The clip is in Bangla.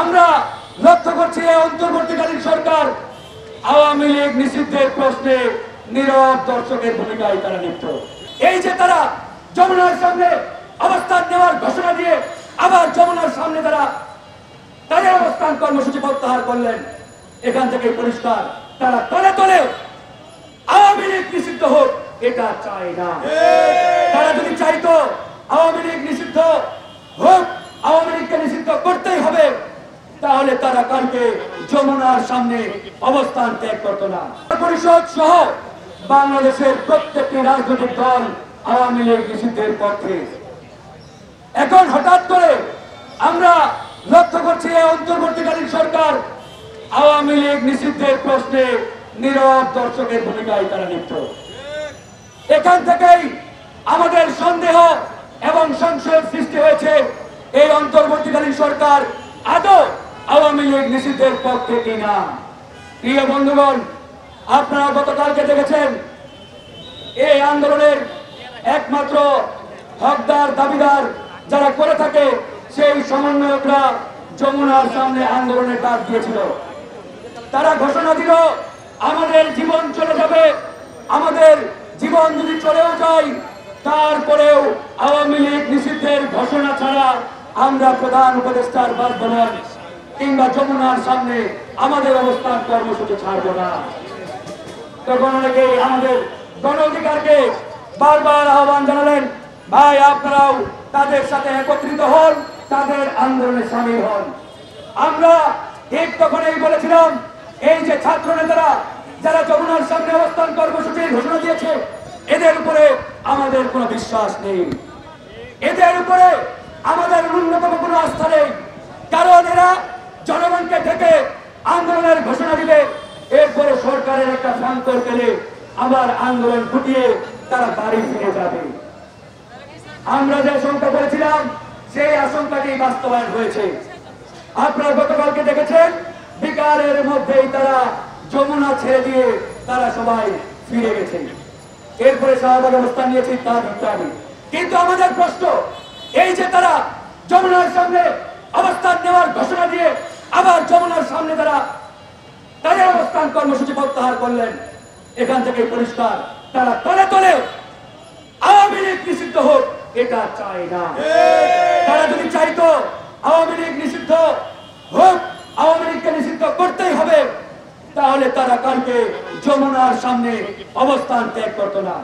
আমরা লক্ষ্য করছি এই অন্তর্বর্তীকালীন সরকার আওয়ামী লীগ নিষিদ্ধের প্রশ্নে নীরব দর্শকের ভূমিকায় তারা লিপ্ত। এই যে তারা যমুনার সামনে অবস্থান নেওয়ার ঘোষণা দিয়ে আবার যমুনার সামনে তারা তাদের অবস্থান কর্মসূচি প্রত্যাহার করলেন, এখান থেকে পরিষ্কার তারা তলে তলে আওয়ামী লীগ নিষিদ্ধ হোক এটা চায় না। তারা যদি চাইতো আওয়ামী লীগ নিষিদ্ধ হোক, আওয়ামী লীগকে নিষিদ্ধ করতেই হবে, তাহলে তারা কালকে যমুনার সামনে অবস্থান ত্যাগ করতো না। পরিষদ সহ বাংলাদেশের প্রত্যেকটি রাজনৈতিক দল আওয়ামী লীগ নিষিদ্ধের পক্ষে। এখন হঠাৎ করে আমরা লক্ষ্য করছি এই অন্তর্বর্তীকালীন সরকার আওয়ামী লীগ নিষিদ্ধের প্রশ্নে নীরব দর্শকের ভূমিকায় তারা লিপ্ত। এখান থেকেই আমাদের সন্দেহ এবং সংশয়ের সৃষ্টি হয়েছে এই অন্তর্বর্তীকালীন সরকার আদৌ আওয়ামী লীগ নিষিদ্ধের পক্ষে কিনা। প্রিয় বন্ধুগণ, আপনারা গতকালকে দেখেছেন এই আন্দোলনের একমাত্র হকদার দাবিদার যারা করে থাকে সেই সমন্বয়করা যমুনার সামনে আন্দোলনের ডাক দিয়েছিল। তারা ঘোষণা দিল আমাদের জীবন চলে যাবে, আমাদের জীবন যদি চলেও যায় তারপরেও আওয়ামী লীগ নিষিদ্ধের ঘোষণা ছাড়া আমরা প্রধান উপদেষ্টার বাসভবন কিংবা যমুনার সামনে আমাদের অবস্থান কর্মসূচি ছাড়বো না। তখন অনেকে আমাদের গণ অধিকারকে বারবার আহ্বান জানালেন, ভাই আপনারাও তাদের সাথে একত্রিত হন, তাদের আন্দোলনে সামিল হন। আমরা ঠিক তখনই বলেছিলাম এই যে ছাত্র নেতারা যারা যমুনার সামনে অবস্থান কর্মসূচির ঘোষণা দিয়েছে এদের উপরে আমাদের কোনো বিশ্বাস নেই, এদের উপরে আমাদের ন্যূনতম কোনো আস্থা নেই। কারণ এরা জনগণকে থেকে আন্দোলনের ঘোষণা দিলে এরপরে সরকারের একটা ফাঙ্কর পেলে আবার আন্দোলন ফুটিয়ে তারা বাড়ি ফিরে যাবে। আমরা যে আশঙ্কা করেছিলাম সেই আশঙ্কাটি বাস্তবায়ন হয়েছে। আপনারা গতকালকে দেখেছেন বিকালের মধ্যেই তারা যমুনা ছেড়ে দিয়ে তারা সবাই ফিরে গেছে, এরপরে শাহবাগ অবস্থান নিয়েছে ইত্যাদি। কিন্তু আমাদের প্রশ্ন এই যে তারা যমুনার সামনে অবস্থান নেওয়ার ঘোষণা দিয়ে আবার যমুনার সামনে তারা তাদের অবস্থান কর্মসূচি প্রত্যাহার করলেন, এখান থেকে পরিষ্কার তারা তলে তলে আওয়ামী লীগ নিষিদ্ধ হোক এটা চায় না। তারা যদি চাইতো আওয়ামী লীগ নিষিদ্ধ হোক, আওয়ামী লীগকে নিষিদ্ধ করতেই হবে, তাহলে তারা কালকে যমুনার সামনে অবস্থান ত্যাগ করতো না।